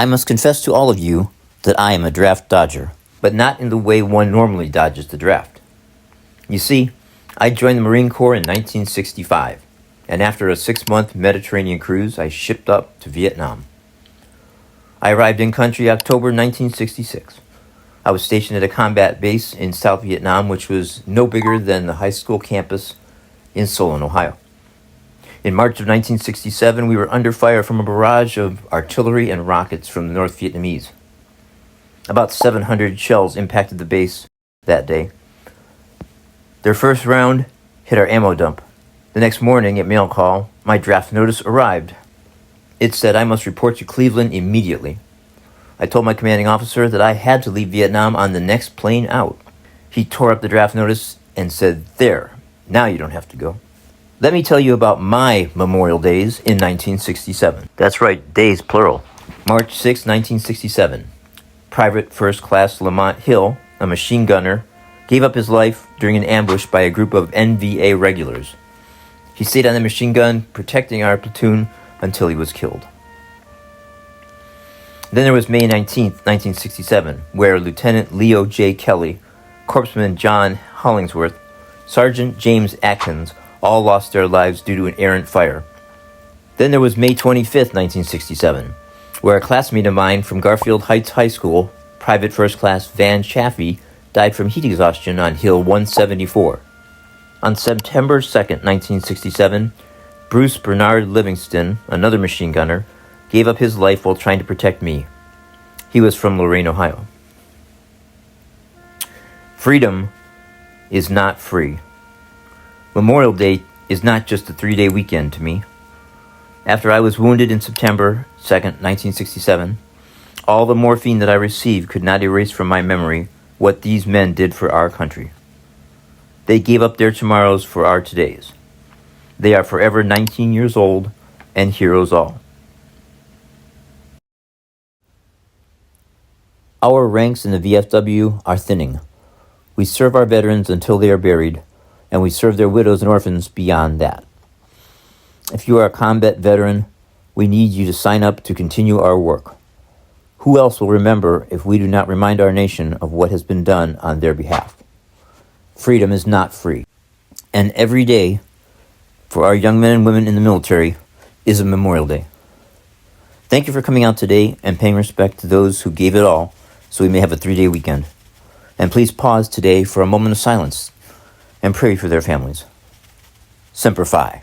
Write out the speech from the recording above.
I must confess to all of you that I am a draft dodger, but not in the way one normally dodges the draft. You see, I joined the Marine Corps in 1965, and after a 6-month Mediterranean cruise, I shipped up to Vietnam. I arrived in country October 1966. I was stationed at a combat base in South Vietnam, which was no bigger than the high school campus in Solon, Ohio. In March of 1967, we were under fire from a barrage of artillery and rockets from the North Vietnamese. About 700 shells impacted the base that day. Their first round hit our ammo dump. The next morning at mail call, my draft notice arrived. It said I must report to Cleveland immediately. I told my commanding officer that I had to leave Vietnam on the next plane out. He tore up the draft notice and said, "There, now you don't have to go." Let me tell you about my Memorial Days in 1967. That's right, days plural. March 6, 1967. Private First Class Lamont Hill, a machine gunner, gave up his life during an ambush by a group of NVA regulars. He stayed on the machine gun, protecting our platoon until he was killed. Then there was May 19, 1967, where Lieutenant Leo J. Kelly, Corpsman John Hollingsworth, Sergeant James Atkins all lost their lives due to an errant fire. Then there was May 25, 1967, where a classmate of mine from Garfield Heights High School, Private First Class Van Chaffee, died from heat exhaustion on Hill 174. On September 2, 1967, Bruce Bernard Livingston, another machine gunner, gave up his life while trying to protect me. He was from Lorain, Ohio. Freedom is not free. Memorial Day is not just a 3-day weekend to me. After I was wounded in September 2nd, 1967, all the morphine that I received could not erase from my memory what these men did for our country. They gave up their tomorrows for our todays. They are forever 19 years old and heroes all. Our ranks in the VFW are thinning. We serve our veterans until they are buried, and we serve their widows and orphans beyond that. If you are a combat veteran, we need you to sign up to continue our work. Who else will remember if we do not remind our nation of what has been done on their behalf? Freedom is not free. And every day for our young men and women in the military is a Memorial Day. Thank you for coming out today and paying respect to those who gave it all so we may have a 3-day weekend. And please pause today for a moment of silence and pray for their families. Semper Fi.